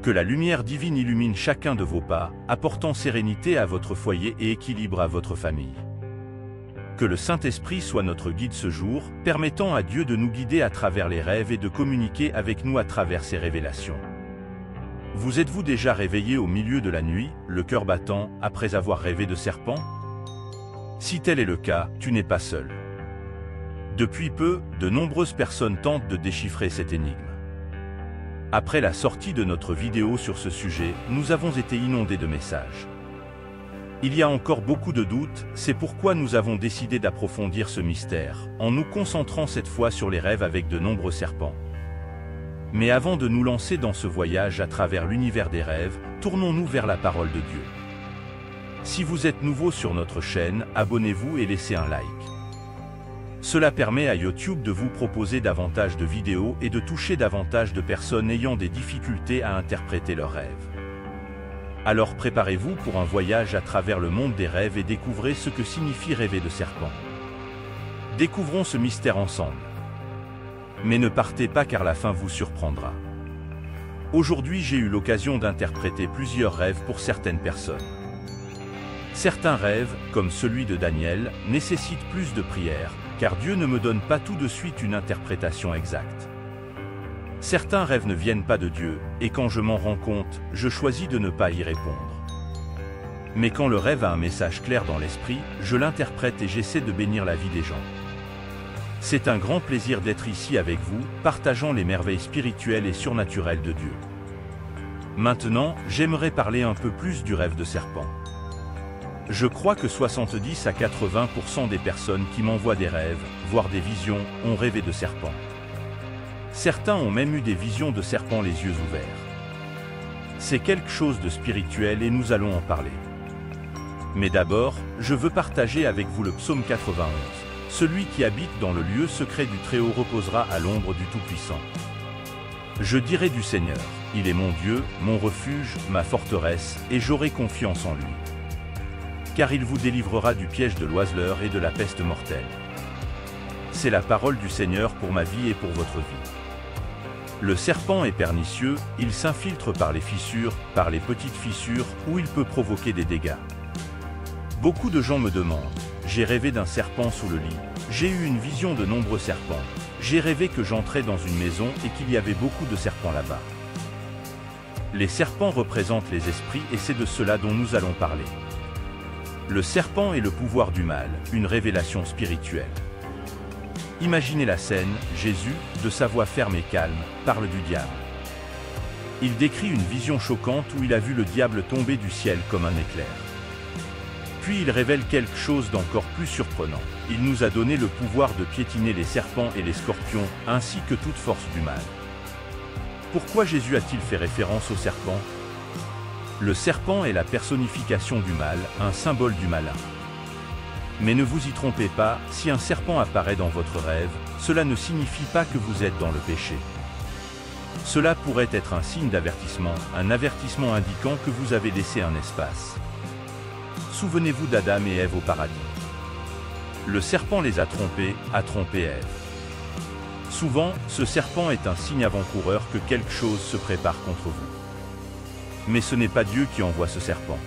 Que la lumière divine illumine chacun de vos pas, apportant sérénité à votre foyer et équilibre à votre famille. Que le Saint-Esprit soit notre guide ce jour, permettant à Dieu de nous guider à travers les rêves et de communiquer avec nous à travers ses révélations. Vous êtes-vous déjà réveillé au milieu de la nuit, le cœur battant, après avoir rêvé de serpents? Si tel est le cas, tu n'es pas seul. Depuis peu, de nombreuses personnes tentent de déchiffrer cette énigme. Après la sortie de notre vidéo sur ce sujet, nous avons été inondés de messages. Il y a encore beaucoup de doutes, c'est pourquoi nous avons décidé d'approfondir ce mystère, en nous concentrant cette fois sur les rêves avec de nombreux serpents. Mais avant de nous lancer dans ce voyage à travers l'univers des rêves, tournons-nous vers la parole de Dieu. Si vous êtes nouveau sur notre chaîne, abonnez-vous et laissez un like. Cela permet à YouTube de vous proposer davantage de vidéos et de toucher davantage de personnes ayant des difficultés à interpréter leurs rêves. Alors préparez-vous pour un voyage à travers le monde des rêves et découvrez ce que signifie rêver de serpent. Découvrons ce mystère ensemble. Mais ne partez pas car la fin vous surprendra. Aujourd'hui j'ai eu l'occasion d'interpréter plusieurs rêves pour certaines personnes. Certains rêves, comme celui de Daniel, nécessitent plus de prière, car Dieu ne me donne pas tout de suite une interprétation exacte. Certains rêves ne viennent pas de Dieu, et quand je m'en rends compte, je choisis de ne pas y répondre. Mais quand le rêve a un message clair dans l'esprit, je l'interprète et j'essaie de bénir la vie des gens. C'est un grand plaisir d'être ici avec vous, partageant les merveilles spirituelles et surnaturelles de Dieu. Maintenant, j'aimerais parler un peu plus du rêve de serpent. Je crois que 70 à 80% des personnes qui m'envoient des rêves, voire des visions, ont rêvé de serpents. Certains ont même eu des visions de serpents les yeux ouverts. C'est quelque chose de spirituel et nous allons en parler. Mais d'abord, je veux partager avec vous le psaume 91. Celui qui habite dans le lieu secret du Très-Haut reposera à l'ombre du Tout-Puissant. Je dirai du Seigneur, il est mon Dieu, mon refuge, ma forteresse, et j'aurai confiance en lui. Car il vous délivrera du piège de l'oiseleur et de la peste mortelle. C'est la parole du Seigneur pour ma vie et pour votre vie. Le serpent est pernicieux, il s'infiltre par les fissures, par les petites fissures, où il peut provoquer des dégâts. Beaucoup de gens me demandent, j'ai rêvé d'un serpent sous le lit, j'ai eu une vision de nombreux serpents, j'ai rêvé que j'entrais dans une maison et qu'il y avait beaucoup de serpents là-bas. Les serpents représentent les esprits et c'est de cela dont nous allons parler. Le serpent est le pouvoir du mal, une révélation spirituelle. Imaginez la scène, Jésus, de sa voix ferme et calme, parle du diable. Il décrit une vision choquante où il a vu le diable tomber du ciel comme un éclair. Puis il révèle quelque chose d'encore plus surprenant. Il nous a donné le pouvoir de piétiner les serpents et les scorpions, ainsi que toute force du mal. Pourquoi Jésus a-t-il fait référence au serpent? Le serpent est la personnification du mal, un symbole du malin. Mais ne vous y trompez pas, si un serpent apparaît dans votre rêve, cela ne signifie pas que vous êtes dans le péché. Cela pourrait être un signe d'avertissement, un avertissement indiquant que vous avez laissé un espace. Souvenez-vous d'Adam et Ève au paradis. Le serpent les a trompé Ève. Souvent, ce serpent est un signe avant-coureur que quelque chose se prépare contre vous. Mais ce n'est pas Dieu qui envoie ce serpent.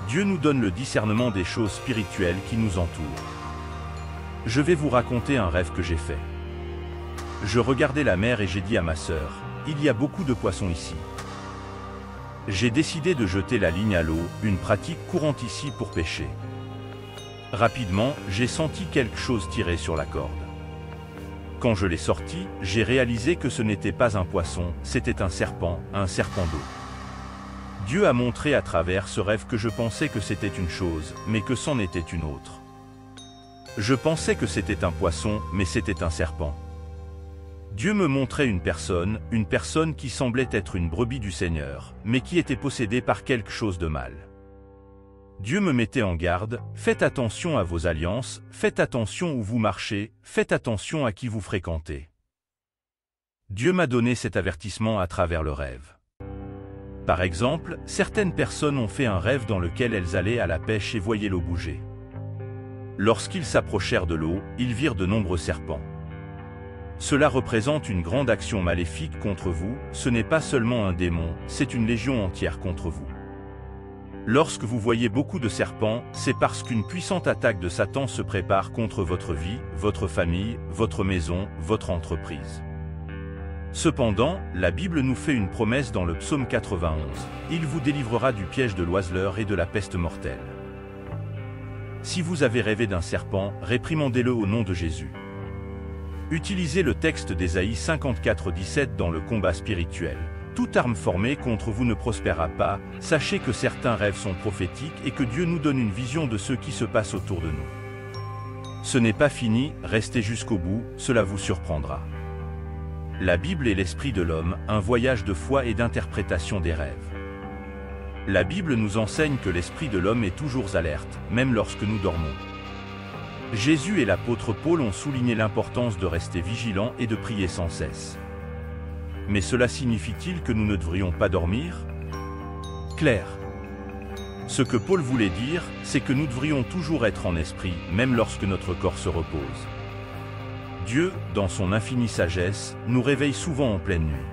Dieu nous donne le discernement des choses spirituelles qui nous entourent. Je vais vous raconter un rêve que j'ai fait. Je regardais la mer et j'ai dit à ma sœur, il y a beaucoup de poissons ici. J'ai décidé de jeter la ligne à l'eau, une pratique courante ici pour pêcher. Rapidement, j'ai senti quelque chose tirer sur la corde. Quand je l'ai sorti, j'ai réalisé que ce n'était pas un poisson, c'était un serpent d'eau. Dieu a montré à travers ce rêve que je pensais que c'était une chose, mais que c'en était une autre. Je pensais que c'était un poisson, mais c'était un serpent. Dieu me montrait une personne qui semblait être une brebis du Seigneur, mais qui était possédée par quelque chose de mal. Dieu me mettait en garde, faites attention à vos alliances, faites attention où vous marchez, faites attention à qui vous fréquentez. Dieu m'a donné cet avertissement à travers le rêve. Par exemple, certaines personnes ont fait un rêve dans lequel elles allaient à la pêche et voyaient l'eau bouger. Lorsqu'ils s'approchèrent de l'eau, ils virent de nombreux serpents. Cela représente une grande action maléfique contre vous, ce n'est pas seulement un démon, c'est une légion entière contre vous. Lorsque vous voyez beaucoup de serpents, c'est parce qu'une puissante attaque de Satan se prépare contre votre vie, votre famille, votre maison, votre entreprise. Cependant, la Bible nous fait une promesse dans le psaume 91. Il vous délivrera du piège de l'oiseleur et de la peste mortelle. Si vous avez rêvé d'un serpent, réprimandez-le au nom de Jésus. Utilisez le texte d'Ésaïe 54:17 dans le combat spirituel. Toute arme formée contre vous ne prospérera pas, sachez que certains rêves sont prophétiques et que Dieu nous donne une vision de ce qui se passe autour de nous. Ce n'est pas fini, restez jusqu'au bout, cela vous surprendra. La Bible est l'esprit de l'homme, un voyage de foi et d'interprétation des rêves. La Bible nous enseigne que l'esprit de l'homme est toujours alerte, même lorsque nous dormons. Jésus et l'apôtre Paul ont souligné l'importance de rester vigilants et de prier sans cesse. Mais cela signifie-t-il que nous ne devrions pas dormir? Clair. Ce que Paul voulait dire, c'est que nous devrions toujours être en esprit, même lorsque notre corps se repose. Dieu, dans son infinie sagesse, nous réveille souvent en pleine nuit.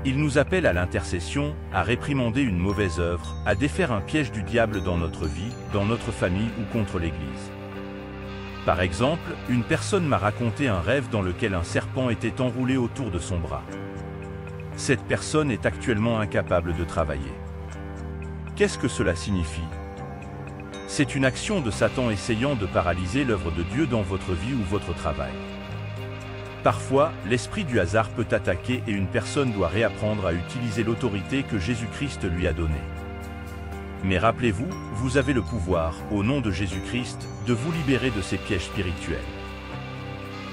Il nous appelle à l'intercession, à réprimander une mauvaise œuvre, à défaire un piège du diable dans notre vie, dans notre famille ou contre l'Église. Par exemple, une personne m'a raconté un rêve dans lequel un serpent était enroulé autour de son bras. Cette personne est actuellement incapable de travailler. Qu'est-ce que cela signifie? C'est une action de Satan essayant de paralyser l'œuvre de Dieu dans votre vie ou votre travail. Parfois, l'esprit du hasard peut attaquer et une personne doit réapprendre à utiliser l'autorité que Jésus-Christ lui a donnée. Mais rappelez-vous, vous avez le pouvoir, au nom de Jésus-Christ, de vous libérer de ces pièges spirituels.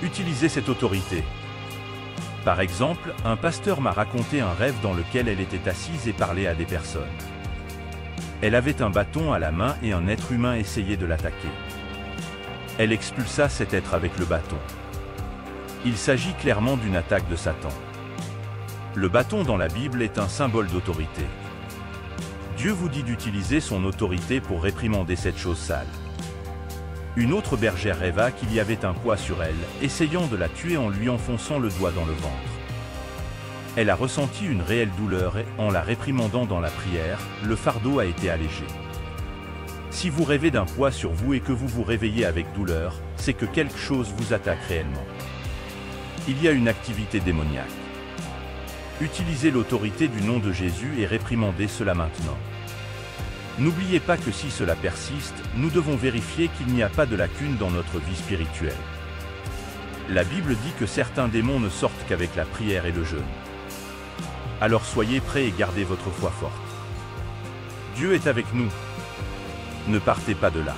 Utilisez cette autorité. Par exemple, un pasteur m'a raconté un rêve dans lequel elle était assise et parlait à des personnes. Elle avait un bâton à la main et un être humain essayait de l'attaquer. Elle expulsa cet être avec le bâton. Il s'agit clairement d'une attaque de Satan. Le bâton dans la Bible est un symbole d'autorité. Dieu vous dit d'utiliser son autorité pour réprimander cette chose sale. Une autre bergère rêva qu'il y avait un poids sur elle, essayant de la tuer en lui enfonçant le doigt dans le ventre. Elle a ressenti une réelle douleur et, en la réprimandant dans la prière, le fardeau a été allégé. Si vous rêvez d'un poids sur vous et que vous vous réveillez avec douleur, c'est que quelque chose vous attaque réellement. Il y a une activité démoniaque. Utilisez l'autorité du nom de Jésus et réprimandez cela maintenant. N'oubliez pas que si cela persiste, nous devons vérifier qu'il n'y a pas de lacune dans notre vie spirituelle. La Bible dit que certains démons ne sortent qu'avec la prière et le jeûne. Alors soyez prêts et gardez votre foi forte. Dieu est avec nous. Ne partez pas de là.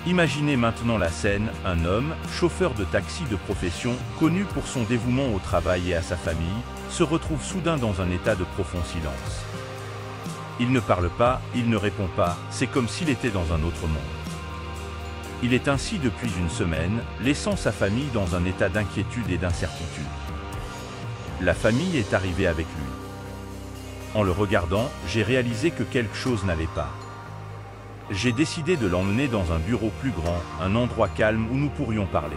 Imaginez maintenant la scène, un homme, chauffeur de taxi de profession, connu pour son dévouement au travail et à sa famille, se retrouve soudain dans un état de profond silence. Il ne parle pas, il ne répond pas, c'est comme s'il était dans un autre monde. Il est ainsi depuis une semaine, laissant sa famille dans un état d'inquiétude et d'incertitude. La famille est arrivée avec lui. En le regardant, j'ai réalisé que quelque chose n'allait pas. J'ai décidé de l'emmener dans un bureau plus grand, un endroit calme où nous pourrions parler.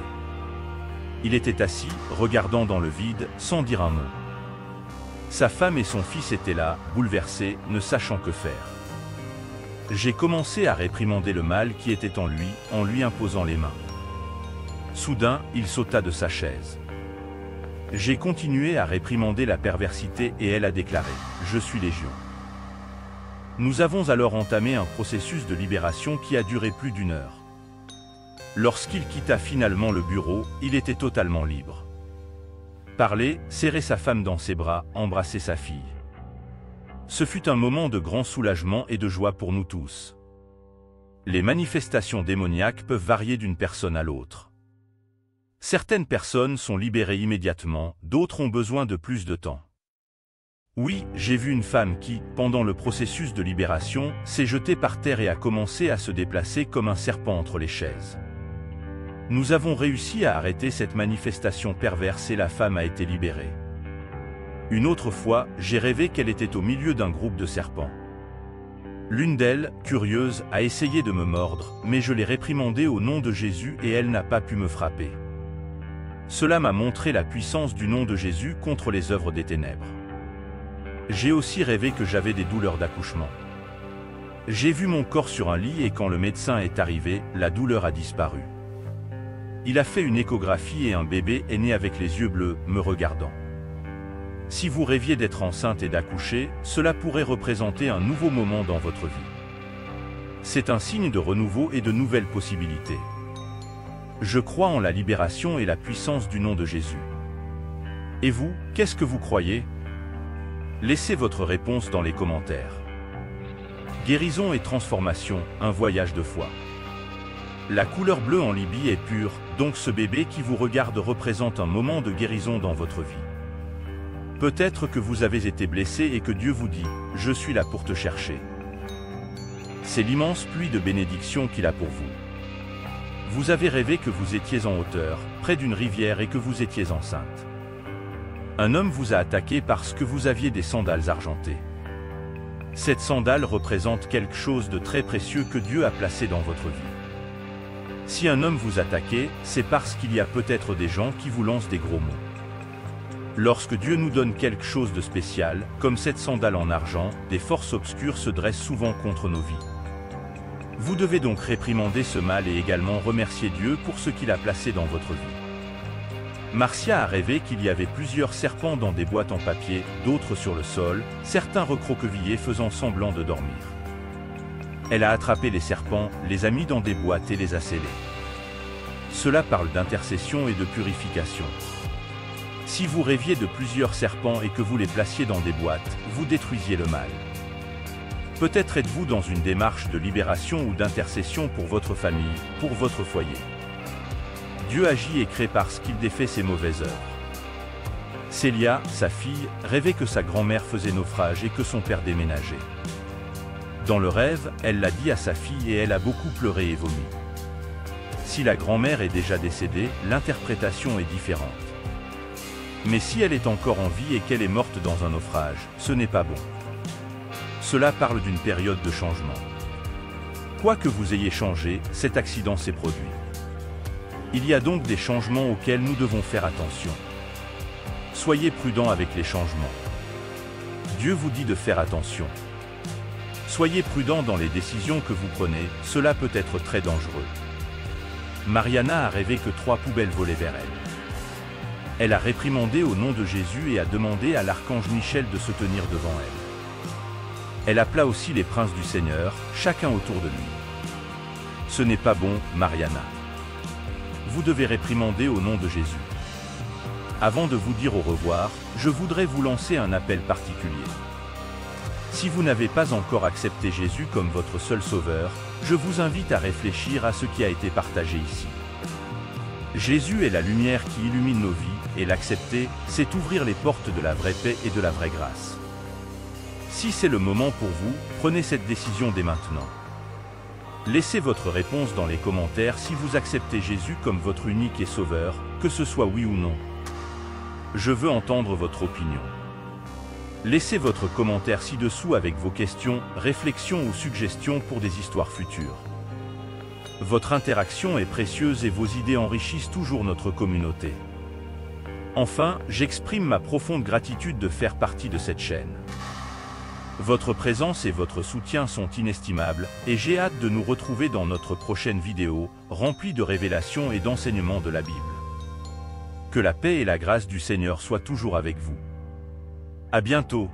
Il était assis, regardant dans le vide, sans dire un mot. Sa femme et son fils étaient là, bouleversés, ne sachant que faire. J'ai commencé à réprimander le mal qui était en lui imposant les mains. Soudain, il sauta de sa chaise. J'ai continué à réprimander la perversité et elle a déclaré « Je suis légion ». Nous avons alors entamé un processus de libération qui a duré plus d'1 heure. Lorsqu'il quitta finalement le bureau, il était totalement libre. Parler, serrer sa femme dans ses bras, embrasser sa fille. Ce fut un moment de grand soulagement et de joie pour nous tous. Les manifestations démoniaques peuvent varier d'une personne à l'autre. Certaines personnes sont libérées immédiatement, d'autres ont besoin de plus de temps. Oui, j'ai vu une femme qui, pendant le processus de libération, s'est jetée par terre et a commencé à se déplacer comme un serpent entre les chaises. Nous avons réussi à arrêter cette manifestation perverse et la femme a été libérée. Une autre fois, j'ai rêvé qu'elle était au milieu d'un groupe de serpents. L'une d'elles, curieuse, a essayé de me mordre, mais je l'ai réprimandée au nom de Jésus et elle n'a pas pu me frapper. Cela m'a montré la puissance du nom de Jésus contre les œuvres des ténèbres. J'ai aussi rêvé que j'avais des douleurs d'accouchement. J'ai vu mon corps sur un lit et quand le médecin est arrivé, la douleur a disparu. Il a fait une échographie et un bébé est né avec les yeux bleus, me regardant. Si vous rêviez d'être enceinte et d'accoucher, cela pourrait représenter un nouveau moment dans votre vie. C'est un signe de renouveau et de nouvelles possibilités. Je crois en la libération et la puissance du nom de Jésus. Et vous, qu'est-ce que vous croyez? Laissez votre réponse dans les commentaires. Guérison et transformation, un voyage de foi. La couleur bleue en Libye est pure, donc ce bébé qui vous regarde représente un moment de guérison dans votre vie. Peut-être que vous avez été blessé et que Dieu vous dit « Je suis là pour te chercher ». C'est l'immense pluie de bénédiction qu'il a pour vous. Vous avez rêvé que vous étiez en hauteur, près d'une rivière et que vous étiez enceinte. Un homme vous a attaqué parce que vous aviez des sandales argentées. Cette sandale représente quelque chose de très précieux que Dieu a placé dans votre vie. Si un homme vous attaquait, c'est parce qu'il y a peut-être des gens qui vous lancent des gros mots. Lorsque Dieu nous donne quelque chose de spécial, comme cette sandale en argent, des forces obscures se dressent souvent contre nos vies. Vous devez donc réprimander ce mal et également remercier Dieu pour ce qu'il a placé dans votre vie. Marcia a rêvé qu'il y avait plusieurs serpents dans des boîtes en papier, d'autres sur le sol, certains recroquevillés faisant semblant de dormir. Elle a attrapé les serpents, les a mis dans des boîtes et les a scellés. Cela parle d'intercession et de purification. Si vous rêviez de plusieurs serpents et que vous les placiez dans des boîtes, vous détruisiez le mal. Peut-être êtes-vous dans une démarche de libération ou d'intercession pour votre famille, pour votre foyer. Dieu agit et crée parce qu'il défait ses mauvaises œuvres. Célia, sa fille, rêvait que sa grand-mère faisait naufrage et que son père déménageait. Dans le rêve, elle l'a dit à sa fille et elle a beaucoup pleuré et vomi. Si la grand-mère est déjà décédée, l'interprétation est différente. Mais si elle est encore en vie et qu'elle est morte dans un naufrage, ce n'est pas bon. Cela parle d'une période de changement. Quoi que vous ayez changé, cet accident s'est produit. Il y a donc des changements auxquels nous devons faire attention. Soyez prudents avec les changements. Dieu vous dit de faire attention. Soyez prudents dans les décisions que vous prenez, cela peut être très dangereux. Mariana a rêvé que 3 poubelles volaient vers elle. Elle a réprimandé au nom de Jésus et a demandé à l'archange Michel de se tenir devant elle. Elle appela aussi les princes du Seigneur, chacun autour de lui. Ce n'est pas bon, Mariana. Vous devez réprimander au nom de Jésus. Avant de vous dire au revoir, je voudrais vous lancer un appel particulier. Si vous n'avez pas encore accepté Jésus comme votre seul sauveur, je vous invite à réfléchir à ce qui a été partagé ici. Jésus est la lumière qui illumine nos vies, et l'accepter, c'est ouvrir les portes de la vraie paix et de la vraie grâce. Si c'est le moment pour vous, prenez cette décision dès maintenant. Laissez votre réponse dans les commentaires si vous acceptez Jésus comme votre unique et sauveur, que ce soit oui ou non. Je veux entendre votre opinion. Laissez votre commentaire ci-dessous avec vos questions, réflexions ou suggestions pour des histoires futures. Votre interaction est précieuse et vos idées enrichissent toujours notre communauté. Enfin, j'exprime ma profonde gratitude de faire partie de cette chaîne. Votre présence et votre soutien sont inestimables, et j'ai hâte de nous retrouver dans notre prochaine vidéo, remplie de révélations et d'enseignements de la Bible. Que la paix et la grâce du Seigneur soient toujours avec vous. À bientôt.